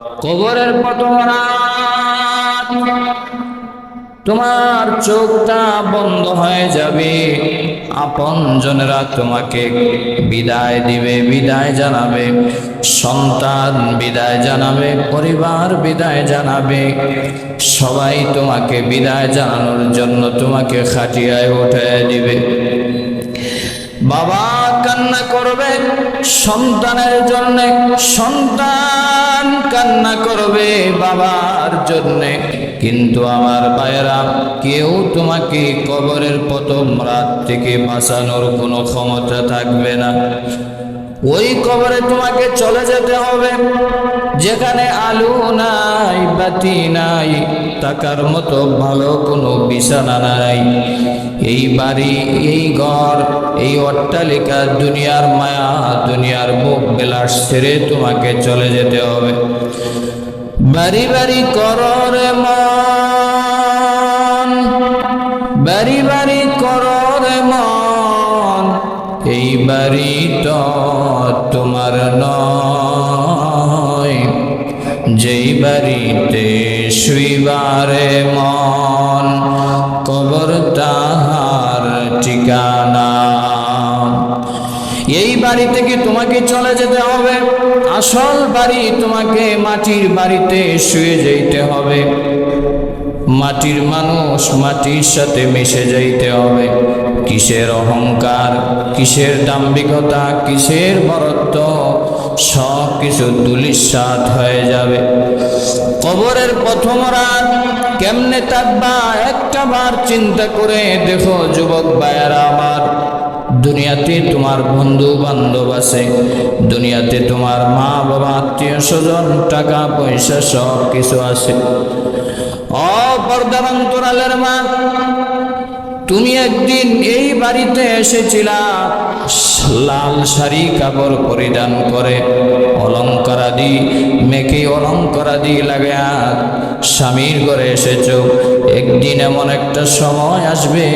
কবরের প্রথম রাত তোমার চোখটা বন্ধ হয়ে যাবে, আপনজনেরা তোমাকে বিদায় দিবে, বিদায় জানাবে, সন্তান বিদায় জানাবে, পরিবার বিদায় জানাবে, সবাই তোমাকে বিদায় জানানোর জন্য তোমাকে খাটিয়ায় উঠায় দিবে। বাবা কান্না করবে সন্তানের জন্য, সন্তান কান্না করবে বাবার জন্য। কিন্তু আমার ভাইয়েরা, কেউ তোমাকে কবরের প্রথম রাত থেকে বাঁচানোর কোনো ক্ষমতা থাকবে না। ওই কবরে তোমাকে চলে যেতে হবে যেখানে আলো নাই, বাতি নাই, থাকার মতো ভালো কোনো বিছানা নাই। এই বাড়ি, এই ঘর, এই অট্টালিকা, দুনিয়ার মায়া, দুনিয়ার ভোগ বিলাস ছেড়ে তোমাকে চলে যেতে হবে। বাড়ি বাড়ি করো রে মন, বাড়ি বাড়ি করো রে মন, এই বাড়ি তো তোমার নয়, যেই বাড়িতে শুইবারে মন, কবর তাহার ঠিকানা। এই বাড়ি থেকে তোমাকে চলে যেতে হবে। আসল বাড়ি তোমাকে মাটির বাড়িতে শুয়ে যেতে হবে। মাটির মানুষ, মাটির সাথে মিশে যাইতে হবে। কিসের অহংকার, কিসের দাম্ভিকতা, কিসের বরত্ব, সব কিছু ধূলিসাৎ হয়ে যাবে। কবরের প্রথম রাত কেমনে থাকবা একটা বার চিন্তা করে দেখো যুবক ভাইয়েরা আমার। দুনিয়াতে তোমার বন্ধু বান্ধব আছে, দুনিয়াতে তোমার মা বাবা, আত্মীয় স্বজন, টাকা পয়সা সব কিছু আছে। পর্দার অন্তরালের মা, তুমি একদিন এই বাড়িতে এসেছিলা লাল শাড়ি কাপড় পরিধান করে, অলঙ্কারাদি মেকে, অলঙ্কারাদি লাগায়া স্বামীর ঘরে এসেছো। একদিন এমন একটা সময় আসবে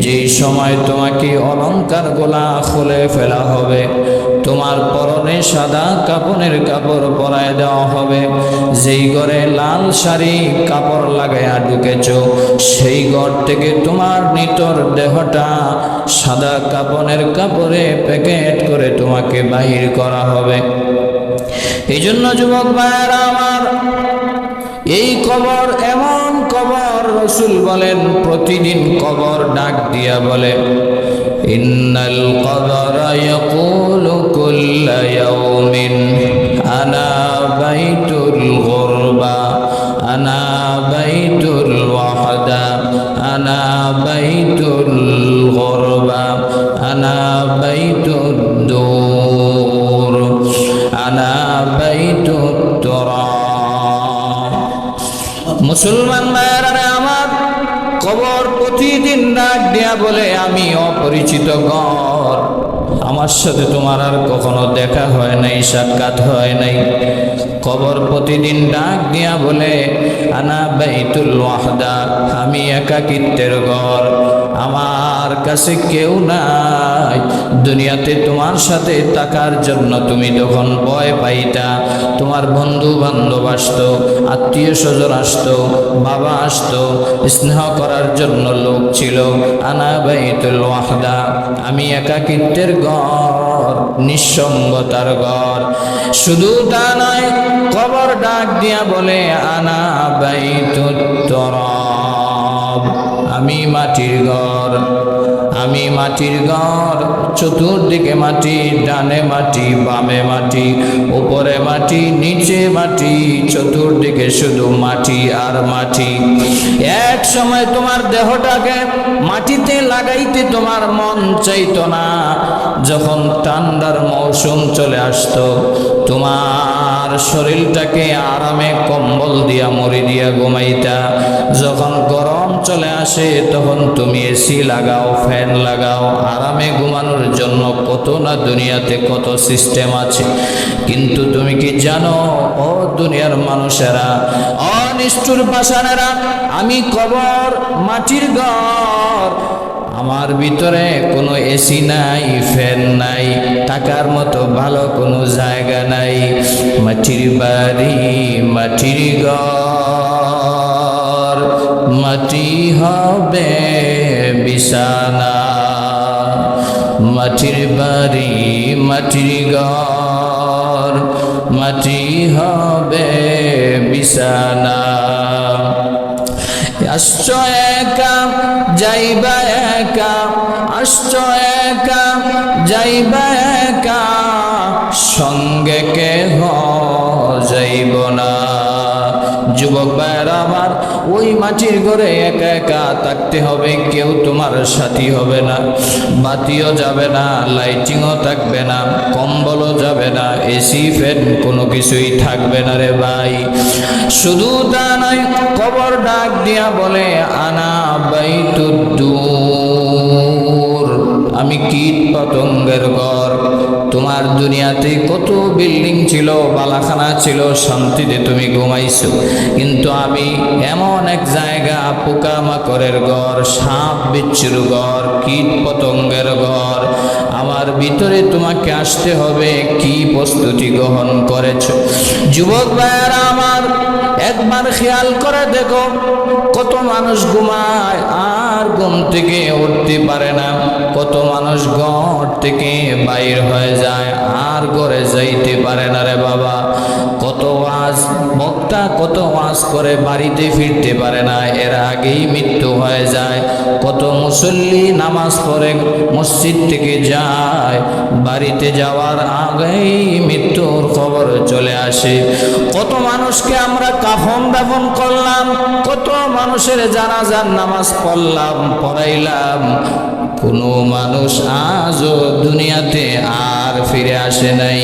যেই সময় তোমাকে অলঙ্কার গোলা খুলে ফেলা হবে, তোমার পরনে সাদা কাপড়ের কাপড় পরায় দেওয়া হবে। যেই ঘরে লাল শাড়ি কাপড় লাগায়া ঢুকেছো, সেই ঘর থেকে তোমার নিতর দেহটা সাদা কাপড়ের কাপড়ে প্যাকেট করে তোমাকে বাহির করা হবে। এই জন্য যুবক ভাইয়েরা আমার, এই কবর এমন কবর, রাসূল বলেন প্রতিদিন কবর ডাক দিয়া বলে, ইন্নাল কবরা ইয়াকুলু কুল্লা ইয়াউমিন আনা বাইতুল গুরবা, আনা বাইতুল ওয়াহদা, আনা বাইতুল গুরবা, আনা বাইতুদ দূর, আনা বাইতুত তুরাব। মুসলমান ভাইয়েরা আমার, কবর প্রতিদিন ডাক দিয়া বলে, আমি অপরিচিত ঘর, আমার সাথে তোমার আর কখনো দেখা হয় নাই, সাক্ষাৎ হয় নাই। কবর প্রতিদিন ডাক দিয়া বলে, আনা বাইতুল ওয়াহদা, আমি একাকিত্বের ঘর, আমার কাছে কেউ নাই। দুনিয়াতে তোমার সাথে থাকার জন্য তুমি যখন ভয় পাইতা, তোমার বন্ধু বান্ধব আসতো, আত্মীয় স্বজন আসতো, বাবা আসতো, স্নেহ করার জন্য লোক ছিল। আনা বাইতুল ওয়াহদা, আমি একাকিত্বের ঘর, নিঃসঙ্গতার ঘর। শুধু তা নয়, কবর ডাক দিয়া বলে, আনা বাইতুত তুরাব, আমি মাটির ঘর, আমি মাটির ঘর। চতুর্দিকে মাটি, ডানে মাটি, বামে মাটি, উপরে মাটি, নিচে মাটি, চতুর্দিকে শুধু মাটি আর মাটি। এক সময় তোমার দেহটাকে মাটিতে লাগাইতে তোমার মন চাইতো না। যখন ঠান্ডার মৌসুম চলে আসতো, তোমার শরীরটাকে আরামে কম্বল দিয়া মুড়ি দিয়া ঘুমাইতা। যখন গরম চলে আসে, তখন তুমি এসি লাগাও, ফ্যান লাগাও, আরামে ঘুমানোর জন্য কত না দুনিয়াতে কত সিস্টেম আছে। কিন্তু তুমি কি জানো ও দুনিয়ার মানুষেরা, অনিষ্ঠুর পাষাণেরা, আমি কবর মাটির ঘর, আমার ভিতরে কোনো এসি নাই, ফ্যান নাই, থাকার মতো ভালো কোনো জায়গা নাই। মাটির বাড়ি, মাটির ঘর, মাটি হবে বিছানা। মাটির বাড়ি, মাটির ঘর, মাটি হবে বিছানা। আসছো একা যাইবা একা, আসছো একা যাইবা একা, সঙ্গে কেহ যাইব না। যুবক ভাইরা আমার, ওই মাটির ঘরে একা একা থাকতে হবে, কেউ তোমার সাথী হবে না। বাতিও যাবে না, লাইটিংও থাকবে না, কম্বলও যাবে না, এসি ফ্যান কোনো কিছুই থাকবে না রে ভাই। শুধু তা নয়, কবর ডাক দিয়া বলে আনা বাইতুদ্দুর, আমি কীট পতঙ্গের ঘর। তোমার দুনিয়াতে কত বিল্ডিং ছিল, বালাখানা ছিল, শান্তিতে তুমি ঘুমাইছো, কিন্তু আমি এমন এক জায়গা, পোকামাকড়ের ঘর, সাপ বিচ্ছুর ঘর, কীট পতঙ্গের ঘর। আমার ভিতরে তোমাকে আসতে হবে, কি প্রস্তুতি গ্রহণ করেছ? যুবক ভাইয়েরা আমার, একবার খেয়াল করে দেখো, কত মানুষ ঘুমায় আর ঘুম থেকে উঠতে পারে না, কত মানুষ ঘর থেকে বাইর হয়ে যায় আর ঘরে যাইতে পারে না রে বাবা। কত ওয়াজ বক্তা কত ওয়াজ করে বাড়িতে ফিরতে পারে না, এর আগেই মৃত্যু হয়ে যায়। কত মুসল্লি নামাজ পড়ে মসজিদ থেকে যায়, বাড়িতে যাওয়ার আগেই মৃত্যুর খবর চলে আসে। কত মানুষকে আমরা কাফন দাফন করলাম, কত মানুষের জানাজার নামাজ পড়লাম, পড়াইলাম, কোনো মানুষ আজও দুনিয়াতে আর ফিরে আসে নাই।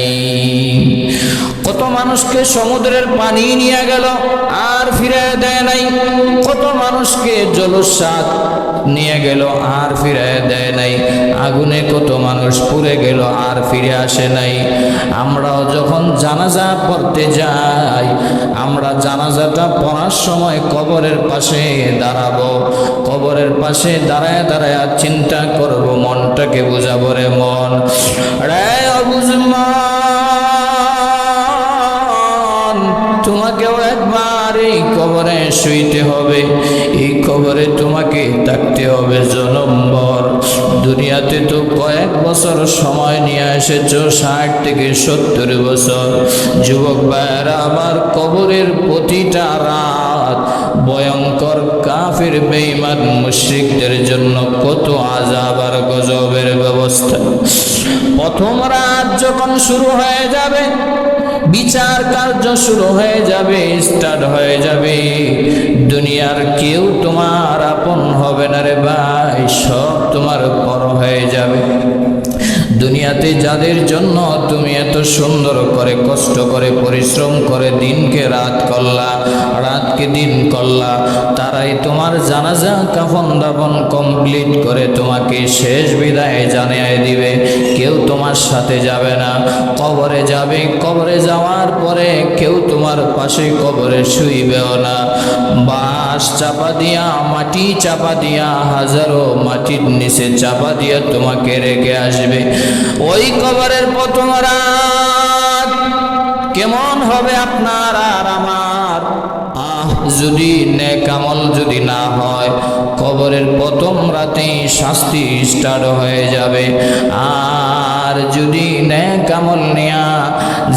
কত মানুষকে সমুদ্রের পানি নিয়ে গেল আর ফিরে দেয় নাই, কত মানুষকে জলস্বাদ নিয়ে গেল আর ফিরে দেয় নাই, আগুনে কত মানুষ পুড়ে গেল আর ফিরে আসে নাই। আমরাও যখন জানাজা পড়তে যাই, আমরা জানাজাটা পড়ার সময় কবরের পাশে দাঁড়াবো, কবরের পাশে দাঁড়ায় দাঁড়ায় চিন্তা করব, মনটাকে বুঝাবো রে মন, রে অবুঝমান, তোমাকেও একবার এই কবরে শুইতে হবে, এই কবরে তোমাকে থাকতে হবে জনম্বর। দুনিয়াতে তো কয়েক বছর সময় নিয়ে এসেছো, 60 থেকে 70 বছর। যুবক ভাইয়েরা আমার, কবরের প্রতিটা রাত ভয়ঙ্কর কাফির বেঈমান মুশরিকদের জন্য কত আযাব আর গজবের ব্যবস্থা। প্রথম রাত যখন শুরু হয়ে যাবে, বিচার কার্য শুরু হয়ে যাবে, স্টার্ট হয়ে যাবে, দুনিয়ার কেউ তোমার আপন হবে না রে ভাই, সব তোমার পর হয়ে যাবে। দুনিয়াতে যাদের জন্য তুমি এত সুন্দর করে কষ্ট করে পরিশ্রম করে দিনকে রাত করলা, রাতকে দিন করলা, তারাই তোমার জানাজা কাফন দাফন কমপ্লিট করে তোমাকে শেষ বিদায় জানিয়ে দিবে। কেউ তোমার সাথে যাবে না, কবরে যাবে, কবরে যাওয়ার পরে কেউ তোমার পাশে কবরে শুইবেও না। বাঁশ চাপা দিয়া, মাটি চাপা দিয়া, হাজারো মাটির নিচে চাপা দিয়া তোমাকে রেখে আসবে। ওই কবরের প্রথম রাত কেমন হবে আপনার আর আমার? যদি নেক আমল যদি না হয়, কবরের প্রথম রাতেই শাস্তি স্টার্ট হয়ে যাবে। আর যদি নেক আমল নিয়া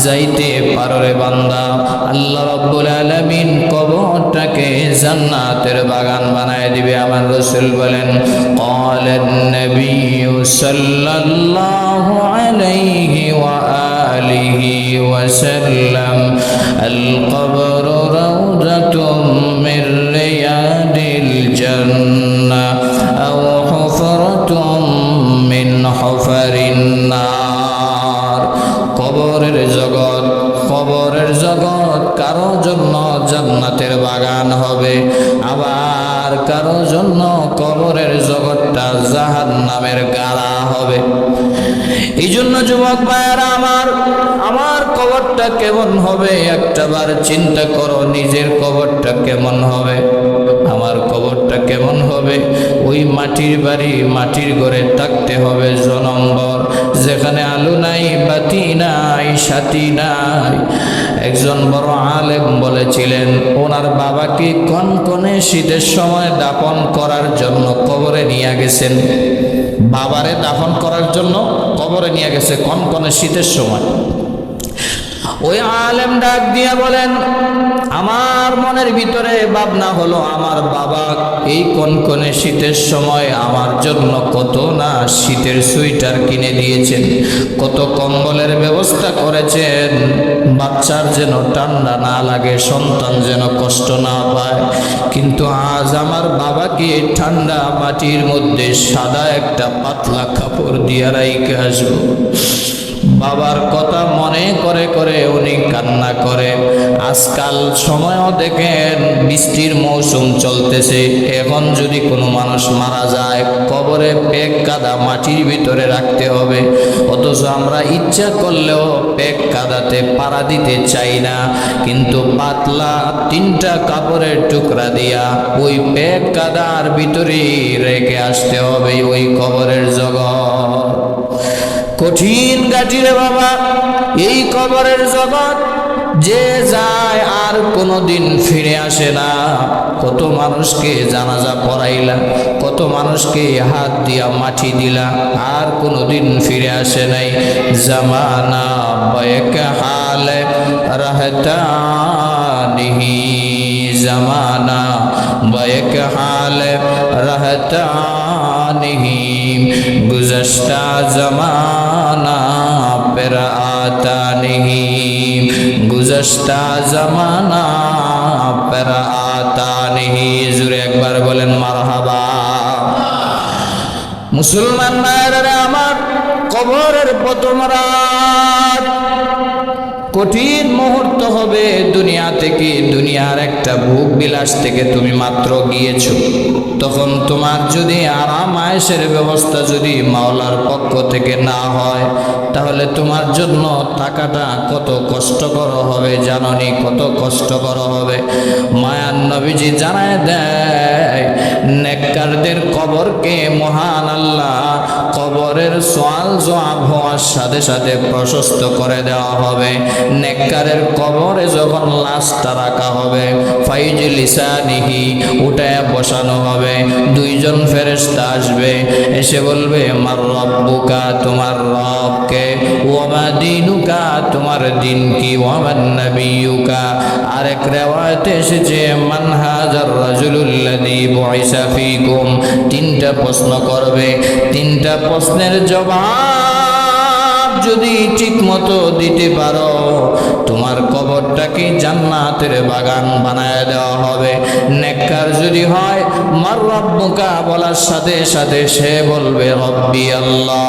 যাইতে পারো রে বান্দা, আল্লাহ রাব্বুল আলামিন কবরটাকে জান্নাতের বাগান বানায় দিবে। আমার রাসূল বলেন, ক্বালান নবিয়্যু সাল্লাল্লাহু আলাইহি ওয়া আলিহি ওয়া সাল্লাম, আল কবরু রাউযাতুম মির রিয়াদিল জান্নাহ আও হুফরাতুম মিন হুফারিন নার। কবরের জগৎ, কবরের জগৎ কারো জন্য জান্নাতের বাগান হবে, আবার কারো জন্য কবরের জগৎটা জাহান্নামের গাড়া হবে। এই জন্য যুবক ভাইয়েরা আমার কবরটা কেমন হবে একটাবার চিন্তা করো। নিজের কবরটা কেমন হবে, আমার কবরটা কেমন হবে? ওই মাটির বাড়ি, মাটির ঘরে থাকতে হবে জনম্বর, যেখানে আলো নাই, বাতি নাই, সাথী নাই। একজন বড় আলেম বলেছিলেন, ওনার বাবাকে কনকনে শীতের সময় দাফন করার জন্য কবরে নিয়ে গেছেন। বাবারে দাফন করার জন্য কবরে নিয়ে গেছে কনকনে শীতের সময়। ওই আলেম ডাক দিয়া বলেন, আমার মনের ভিতরে ভাবনা হলো, আমার বাবা এই কনকনে শীতের সময় আমার জন্য কত না শীতের সোয়েটার কিনে দিয়েছেন, কত কম্বলের ব্যবস্থা করেছেন, বাচ্চার যেন ঠান্ডা না লাগে, সন্তান যেন কষ্ট না পায়। কিন্তু আজ আমার বাবাকে ঠান্ডা মাটির মধ্যে সাদা একটা পাতলা কাপড় দিয়া রাইখে আসবো। বাবার কথা মনে করে করে উনি কান্না করে। আজকাল সময়ও দেখেন বৃষ্টির মৌসুম চলতেছে, এখন যদি কোনো মানুষ মারা যায় কবরে পেক কাদা মাটির ভিতরে রাখতে হবে, অথচ আমরা ইচ্ছা করলেও পেক কাদাতে পাড়া দিতে চাই না। কিন্তু পাতলা 3টা কাপড়ের টুকরা দিয়া ওই পেক কাদার ভিতরে রেখে আসতে হবে ওই কবরের জগৎ। কঠিন গাটি রে বাবা এই কবরের জগৎ, যে যায় আর কোনোদিন ফিরে আসে না। কত মানুষকে জানাজা পড়াইলা, কত মানুষকে হাত দিয়া মাটি দিলা, আর কোনোদিন ফিরে আসে নাই। জামানা বয়ক হাল রহতা নিহি, জামানা বয়ক হাল রহতা নিহি, गुज़श्ता ज़माना फिर आता नहीं, गुज़श्ता ज़माना फिर आता नहीं। जुरे একবার বলেন মারহাবা। মুসলমান ভাইরা আমার, কবরের প্রথম রাত কঠিন মুহূর্ত হবে। দুনিয়া থেকে, দুনিয়ার একটা ভোগ বিলাস থেকে তুমি মাত্র গিয়েছো, তখন তোমার যদি আরাম আয়েশের ব্যবস্থা যদি মাওলার পক্ষ থেকে না হয়, তাহলে তোমার জন্য টাকাটা কত কষ্টকর হবে জাননি, কত কষ্টকর হবে। মায়ান নবীজি জানায় দেয়, নেককারদের কবরকে মহান আল্লাহ কবরের সওয়াল জবাব হওয়ার সাথে সাথে প্রশস্ত করে দেওয়া হবে। নেককারের কবরে যখন লাশটা রাখা হবে, ফাইজ লিসানিহি উঠায় বসানো হবে, 2জন ফেরেশতা আসবে, এসে বলবে মার রব্বুকা, তোমার রবকে, ওয়া মা দীনুকা, তোমার দিন কি, ওয়া মান নাবিয়ুকা। আরেক রিওয়ায়াতে এসেছে মান হাজার রাজুলুল্লাযী বুইসা ফীকুম। 3টা প্রশ্ন করবে, 3টা প্রশ্নের জবাব যদি ঠিক মতো দিতে পারো, তোমার কবরটাকে জান্নাতের বাগান বানায় দেওয়া হবে। নেককার যদি হয়, মার রব্বুকা বলার সাথে সাথে সে বলবে রব্বি আল্লাহ,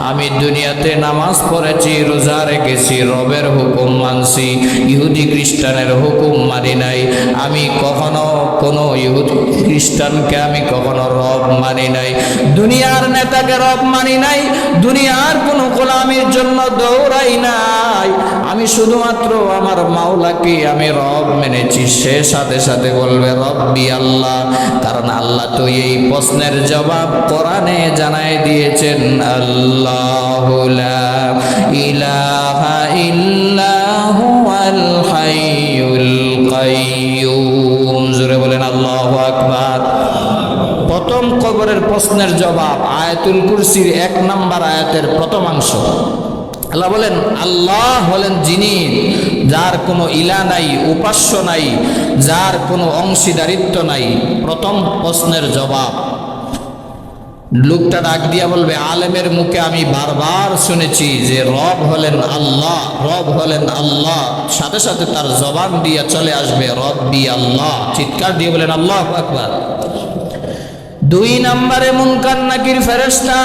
আমি দুনিয়াতে নামাজ পড়েছি, রোজা রেখেছি, রবের হুকুম মানছি, ইহুদি খ্রিস্টানের হুকুম মানি নাই। আমি কখনো কোনো ইহুদি খ্রিস্টানকে আমি কখনো রব মানি নাই, দুনিয়ার নেতাকে রব মানি নাই, দুনিয়ার কোনো গোলামির জন্য দৌড়াই নাই। আমি শুধুমাত্র আমার মাওলাকে আমি রব মেনেছি। সে সাথে সাথে বলবে রব্বি আল্লাহ, কারণ আল্লাহ তো এই প্রশ্নের জবাব কোরআনে জানাই দিয়েছেন, আল্লাহু লা ইলাহা ইল্লা হুয়াল হাইয়ুল কাইয়্যুম। জোরে বলেন আল্লাহু আকবার। প্রথম কবরের প্রশ্নের জবাব আয়াতুল কুরসির 1 নম্বর আয়াতের প্রথমাংশ। আল্লাহ বলেন, আল্লাহ হলেন যিনি, যার কোনো ইলা নাই, উপাস্য নাই, যার কোনো অংশীদারিত্ব নাই। প্রথম প্রশ্নের জবাব। লোকটা ডাক দিয়া বলবে, আলেমের মুখে আমি বারবার শুনেছি যে রব হলেন আল্লাহ, রব হলেন আল্লাহ। সাথে সাথে তার জবান দিয়া চলে আসবে রব্বি আল্লাহ। চিৎকার দিয়ে বলেন আল্লাহু আকবার। 2 নম্বরে মুনকার নাকির ফেরেশতা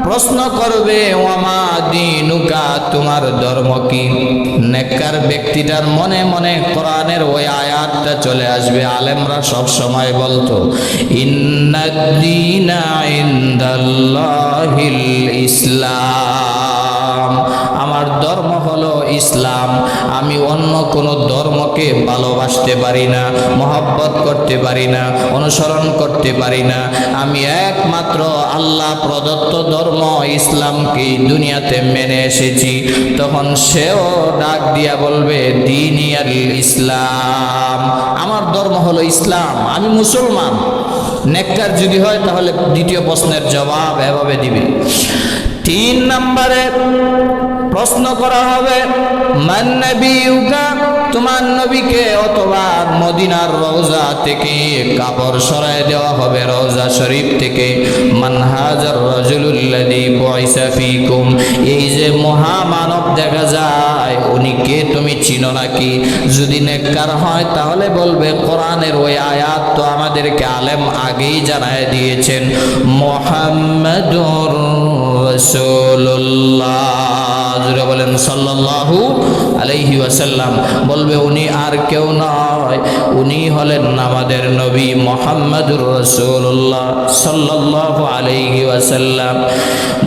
প্রশ্ন করবে ওয়ামা দীনুকা, তোমার ধর্ম কি? নেককার ব্যক্তিটার মনে মনে কোরআনের ওই আয়াতটা চলে আসবে। আলেমরা সব সময় বলতো ইন্নাদ-দীনা ইনদাল্লাহিল ইসলাম, আমার ধর্ম হলো ইসলাম। আমি অন্য কোনো ধর্মকে ভালোবাসতে পারি না, মহব্বত করতে পারি না, অনুসরণ করতে পারি না। আমি একমাত্র আল্লাহ প্রদত্ত ধর্ম ইসলামকে দুনিয়াতে মেনে এসেছি। তখন সেও ডাক দিয়া বলবে দীনি আল ইসলাম, আমার ধর্ম হলো ইসলাম, আমি মুসলমান। নেককার যদি হয় তাহলে দ্বিতীয় প্রশ্নের জবাব এভাবে দিবে। 3 নম্বরে প্রশ্ন করা হবে মান নবিয়ুকা, তোমার নবীকে, অথবা মদিনার রওজা থেকে কাপড় সরায় দেওয়া হবে, রওজা শরীফ থেকে। মান হাজার রাজুলুল্লাযী বুইসা ফীকুম, এই যে মহামানব দেখা যায় উনি কে, তুমি চিনো নাকি? যদি নেককার হয় তাহলে বলবে কোরআনের ওই আয়াত তো আমাদেরকে আলেম আগেই জানায় দিয়েছেন, মুহাম্মাদুর রাসূলুল্লাহ, জোরে বলেন সাল্লাল্লাহু আলাইহি ওয়াসাল্লাম। বলবে উনি আর কেউ নয়, উনি হলেন আমাদের নবী মুহাম্মাদুর রাসূলুল্লাহ সাল্লাল্লাহু আলাইহি ওয়াসাল্লাম।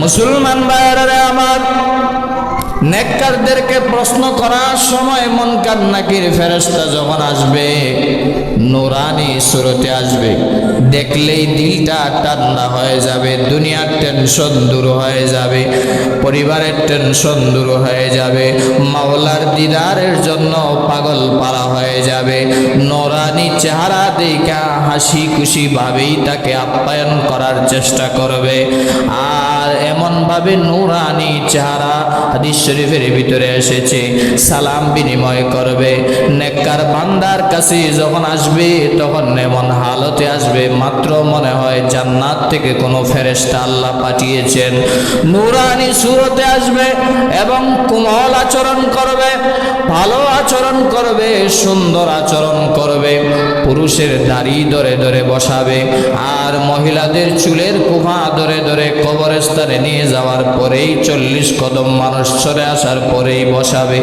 মুসলমান ভাইরা আমার, নেককারদেরকে প্রশ্ন করার সময় মুনকার নাকির ফেরেশতা যখন আসবে, নূরানি সুরতে আসবে, দেখলেই দিলটা ঠান্ডা হয়ে যাবে, দুনিয়ার টেনশন দূর হয়ে যাবে, পরিবারের টেনশন দূর হয়ে যাবে, মাওলার দিদারের জন্য পাগল পারা হয়ে যাবে। নূরানি চেহারা দেখা হাসি খুশি ভাবেই তাকে আপ্যায়ন করার চেষ্টা করবে। আর এমন ভাবে নূরানি চেহারা হাদিস শরীফের ভিতরে এসেছে, সালাম বিনিময় করবে। নেককার বান্দার কাছে যখন আসবে তখন এমন হালতে আসবে মাত্র মনে হয় জান্নাত থেকে কোনো ফেরেশতা আল্লাহ পাঠিয়েছেন। নূরানি সুরতে আসবে এবং কোমল আচরণ করবে, ভালো আচরণ করবে, সুন্দর আচরণ করবে। পুরুষের দাড়ি ধরে ধরে বসাবে, আর মহিলাদের চুলের কুফা ধরে ধরে কবরস্থানে নিয়ে যাওয়ার পরেই 40 কদম মানুষ চলে আসার পরেই বসাবে।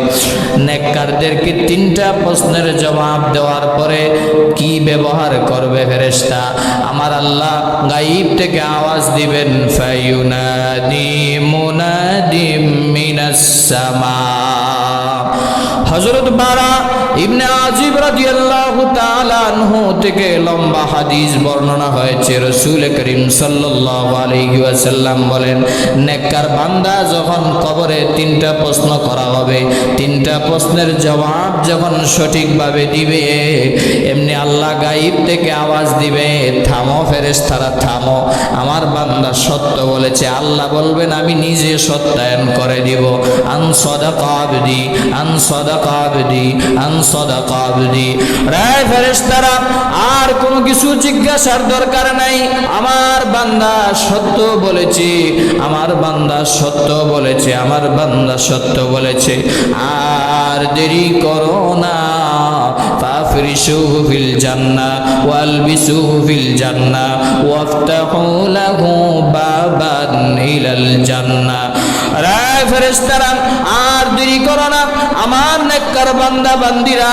নেককারদেরকে 3টা প্রশ্নের জবাব দেওয়ার পরে কি ব্যবহার করবে ফেরেশতা? আমার আল্লাহ গায়ব থেকে আওয়াজ দিবেন, ফায়ুনাদি মুনাদিম মিনাস সামা। হযরত বারা ইবনে আজিব রাদিয়াল্লাহু তাআলা আনহু থেকে লম্বা হাদিস বর্ণনা হয়েছে। রাসূল করিম সাল্লাল্লাহু আলাইহি ওয়াসাল্লাম বলেন, নেককার বান্দা যখন কবরে 3টা প্রশ্ন করা হবে, 3টা প্রশ্নের জবাব যখন সঠিকভাবে দিবে, এমনি আল্লাহ গায়ব থেকে আওয়াজ দিবে, থামো ফেরেশতারা থামো, আমার বান্দা সত্য বলেছে। আল্লাহ বলবেন আমি নিজে সত্যায়ন করে দিব। আন সাদাকা আবদি, আন সাদাকা আবদি, আন সাদাকা আবদি। রে ফেরেশতারা, আর কোনো কিছু জিজ্ঞাসার দরকার নাই, আমার বান্দা সত্য বলেছে, আমার বান্দা সত্য বলেছে, আমার বান্দা সত্য বলেছে। আর দেরি করো না, ফাফরিশুহু ফিল জান্নাহ ওয়ালবিসুহু ফিল জান্নাহ ওয়াফতাহু লাহু বাবান ইলাল জান্নাহ। রে ফেরেশতারা, আর দেরি করো না, আমার নেককার বান্দা বান্দিরা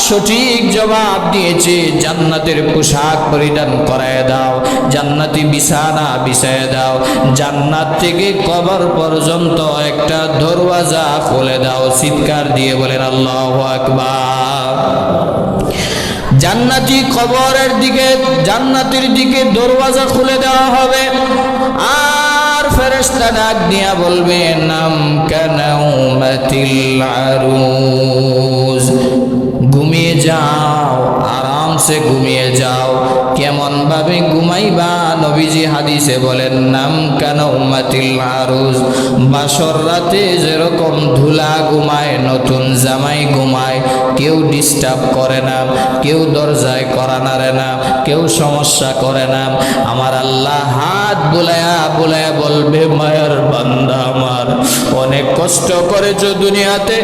সঠিক জবাব দিয়েছে, জান্নাতের পোশাক পরিধান করায় দাও, জান্নাতি বিছানা বিছায় দাও, জান্নাত থেকে কবর পর্যন্ত একটা দরওয়াজা খুলে দাও। চিৎকার দিয়ে বলেন আল্লাহু আকবার। জান্নাতি কবরের দিকে, জান্নাতের দিকে দরওয়াজা খুলে দেওয়া হবে। আর ফেরেশতা ডাক দিয়া বলবে, নাম কানাউমাতিল আরুজ, ঘুমিয়ে যাও, আরামসে ঘুমিয়ে যাও। কেমন ভাবে ঘুমাইবা? নবীজি হাদিসে বলেন, নাম কানাউমাতিল আরুজ, বাসর রাতে যেরকম ধুলা ঘুমায়, নতুন জামাই ঘুমায়, কেউ ডিস্টার্ব করে না, কেউ দরজায় কড়া নাড়ে না, কেউ সমস্যা করে না। আমার আল্লাহ হাত বুলায়া বুলায়া বলবে, মায়ার বান্দা আমার, অনেক কষ্ট করেছো দুনিয়াতে,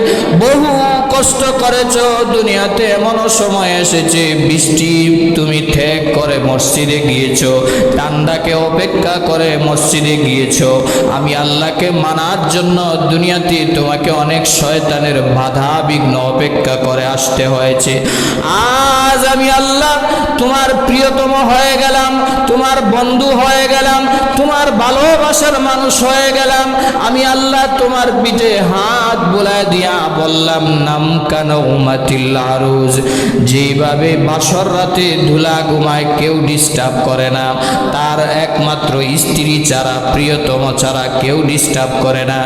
বহু কষ্ট করেছো দুনিয়াতে, এমনও সময় এসেছে বৃষ্টি তুমি ঠেক করে মসজিদে গিয়েছো, ঠান্ডাকে উপেক্ষা করে মসজিদে গিয়েছো। আমি আল্লাহকে মানার জন্য দুনিয়াতে তোমাকে অনেক শয়তানের বাধা বিঘ্ন অপেক্ষা করে আসতে হয়েছে। আজ আমি আল্লাহ তোমার প্রিয়তম হয়ে গেলাম, তোমার বন্ধু হয়ে গেলাম, তোমার ভালোবাসার মানুষ হয়ে গেলাম। আমি আল্লাহ তোমার পিঠে হাত বোলায় দিয়া বললাম, নাম কানৌমাতিল আরুজ, যেভাবে বাসর রাতে ধুলা ঘুমায় কেউ ডিস্টার্ব করে না, তার একমাত্র স্ত্রী ছাড়া, প্রিয়তম ছাড়া কেউ ডিস্টার্ব করে না।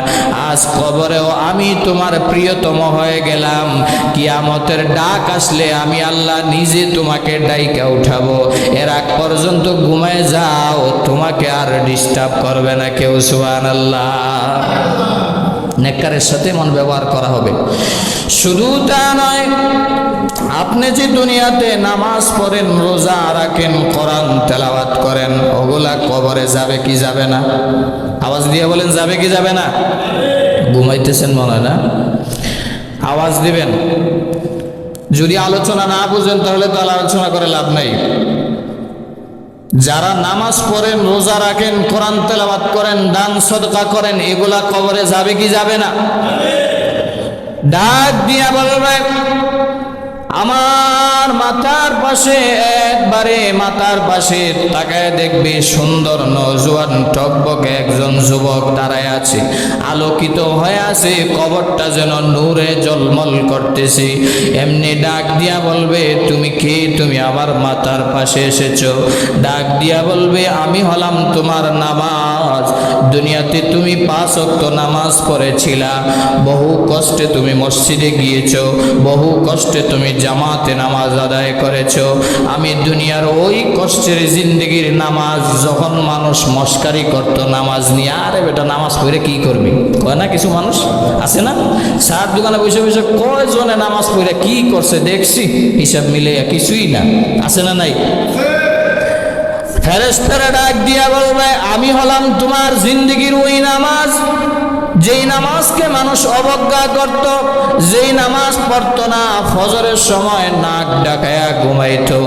আজ কবরেও আমি তোমার প্রিয়তম হয়ে গেলাম। কিয়ামতের ডাক আসলে আমি আল্লাহ নিজে তোমাকে ডাইকা উঠাবো। এর আগ পর্যন্ত ঘুমায় যাও, তোমাকে আর ডিস্টার্ব করবে না কেউ। সুবহানাল্লাহ। নেককারের সাথে মন ব্যবহার করা হবে। শুধু তা নয়, আপনি যে দুনিয়াতে নামাজ পড়েন, রোজা রাখেন, কোরআন তেলাওয়াত করেন, ওগুলা কবরে যাবে কি যাবে না? আওয়াজ দিয়ে বলেন, যাবে কি যাবে না? ঘুমাইতেছেন মনে হয় না? আওয়াজ দিবেন। যদি আলোচনা না বুঝেন তাহলে তো আলোচনা করে লাভ নাই। যারা নামাজ পড়েন, রোজা রাখেন, কোরআন তেলাওয়াত করেন, দান সদকা করেন, এগুলা কবরে যাবে কি যাবে না? ডাক দিয়া বলবে, আমার মাথার পাশে, একবারে মাথার পাশে তাকায় দেখবে সুন্দর নওজোয়ান টকবকে একজন যুবক দাঁড়ায় আছে, আলোকিত হয়ে আছে, কবরটা যেন নূরে ঝলমল করতেছে। এমনি ডাক দিয়া বলবে, তুমি কে? তুমি আমার মাথার পাশে এসেছো। ডাক দিয়া বলবে, আমি হলাম তোমার নামাজ। দুনিয়াতে তুমি 5 ওয়াক্ত নামাজ পড়েছিলা, বহু কষ্টে তুমি মসজিদে গিয়েছো, বহু কষ্টে তুমি জামাতে নামাজ আদায় করেছো। আমি দুনিয়ার ওই কষ্টের জিন্দগির নামাজ, যখন মানুষ মস্কারি করতো নামাজ নিয়ে, আরে বেটা নামাজ পড়ে কি করবি, কয় না কিছু মানুষ আছে না, সার দোকানে বসে বসে কয়জনে নামাজ পড়ে কি করছে দেখছি, হিসাব মিলে কিছুই না, আছে না নাই? ফেরেশতারা ডাক দিয়া বলবে, আমি হলাম তোমার জিন্দগির ওই নামাজ, যেই নামাজকে মানুষ অবজ্ঞা করত, যেই নামাজ পড়তো না, ফজরের সময় নাক ডাকায়া ঘুমাইতো।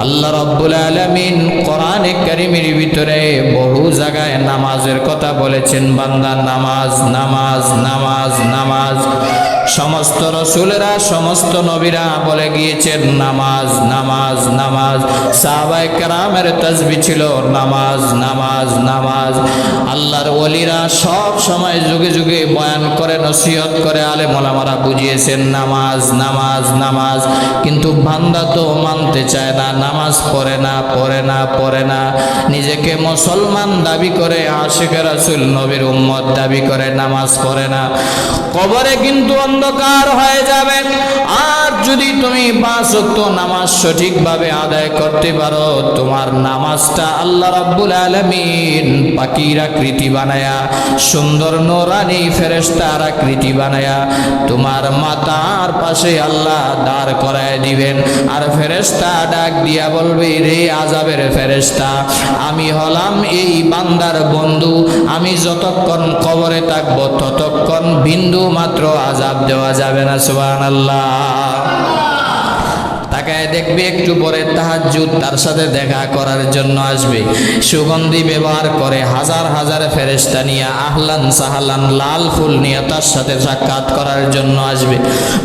আল্লাহ রাব্বুল আলামিন কোরআনে কারীমের ভিতরে বহু জায়গায় নামাজের কথা বলেছেন। বান্দা নামাজ, নামাজ, নামাজ, নামাজ। সমস্ত রাসূলেরা, সমস্ত নবীরা বলে গিয়েছেন নামাজ, নামাজ, নামাজ। সাহাবায়ে কেরামের তাসবিহ ছিল নামাজ, নামাজ, নামাজ। আল্লাহর ওলিরা সব সময় যুগে যুগে বয়ান করে, নসিহত করে, আলেম ওলামারা বুঝিয়েছেন নামাজ, নামাজ, নামাজ। কিন্তু বান্দা তো মানতে চায় না, নামাজ পড়ে না, পড়ে না, পড়ে না। নিজেকে মুসলমান দাবি করে, আশিকে রাসূল নবীর উম্মত দাবি করে, নামাজ পড়ে না। কবরে কিন্তু অন্ধকার হয়ে যাবে। আর যদি তুমি 5 ওয়াক্ত নামাজ সঠিকভাবে আদায় করতে পারো, তোমার নামাজটা আল্লাহ রাব্বুল আলামিন পাখির আকৃতি বানায়া, সুন্দর নূরানি ফেরেশতার আকৃতি বানায়া তোমার মাথার পাশে আল্লাহ দাঁড় করায় দিবেন। আর ফেরেশতা ডাক দিয়া বলবে, রে আযাবের ফেরেশতা, আমি হলাম এই বান্দার বন্ধু, আমি যতক্ষণ কবরে থাকবো ততক্ষণ বিন্দু মাত্র আযাব দেওয়া যাবে না। সুবহানাল্লাহ। তাকায় দেখবে, একটু পরে তাহাজ্জুদ তার সাথে দেখা করার জন্য আসবে, সুগন্ধি ব্যবহার করে হাজার হাজার ফেরেশতা নিয়ে, আহলান সাহালান লাল ফুল নিয়ে তার সাথে সাক্ষাৎ করার জন্য আসবে।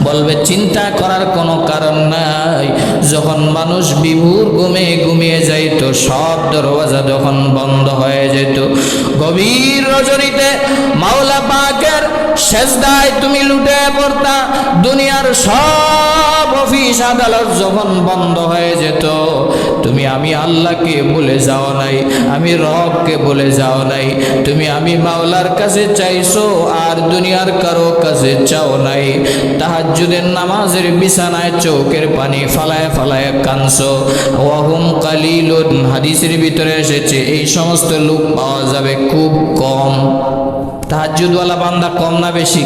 বলবে, চিন্তা করার কোনো কারণ নাই, যখন মানুষ বিভোর ঘুমে ঘুমিয়ে যাইত, সব দরওয়াজা যখন বন্ধ হয়ে যেত, গভীর রজনীতে মাওলা পাকের সেজদায় তুমি লুটে পড়তা, দুনিয়ার সব অফিস আদালত যখন বন্ধ হয়ে যেত, তুমি আমি আল্লাহকে বলে যাও নাই, আমি রবকে বলে যাও নাই, তুমি আমি মাওলার কাছে চাইছো আর দুনিয়ার কারো কাছে চাও নাই। তাহাজ্জুদের নামাজের বিছানায় চোখের পানি ফালায় ফালায় কাঁদছো। ওয়াহুম কালিলুন, হাদিসের ভিতরে এসেছে এই সমস্ত লোক পাওয়া যাবে খুব কম। তাহাজ্জুদওয়ালা বান্দা কম না বেশি?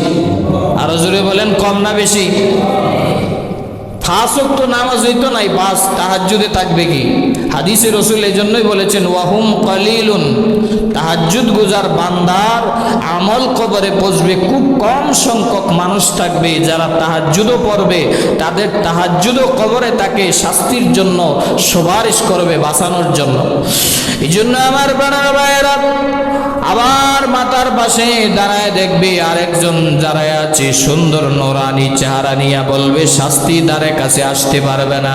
আরো জোরে বলেন, কম না বেশি? 5 ওয়াক্ত নামাজ হইতো নাই, বাস তাহাজ্জুদে থাকবে কি? হাদিসে রাসূল এই জন্যই বলেছেন ওয়াহুম কালিলুন, তাহাজ্জুদ গুজার বান্দার আমল কবরে পৌঁছবে। খুব কম সংখ্যক মানুষ থাকবে যারা তাহাজ্জুদও পড়বে, তাদের তাহাজ্জুদও কবরে তাকে শাস্তির জন্য সুপারিশ করবে, বাঁচানোর জন্য। এই জন্য আমার প্রাণের ভাইয়েরা, আবার মাথার পাশে দাঁড়ায় দেখবে আরেকজন দাঁড়ায় আছে, সুন্দর নোরানি চেহারা নিয়ে বলবে শাস্তি দ্বারে কাছে আসতে পারবে না।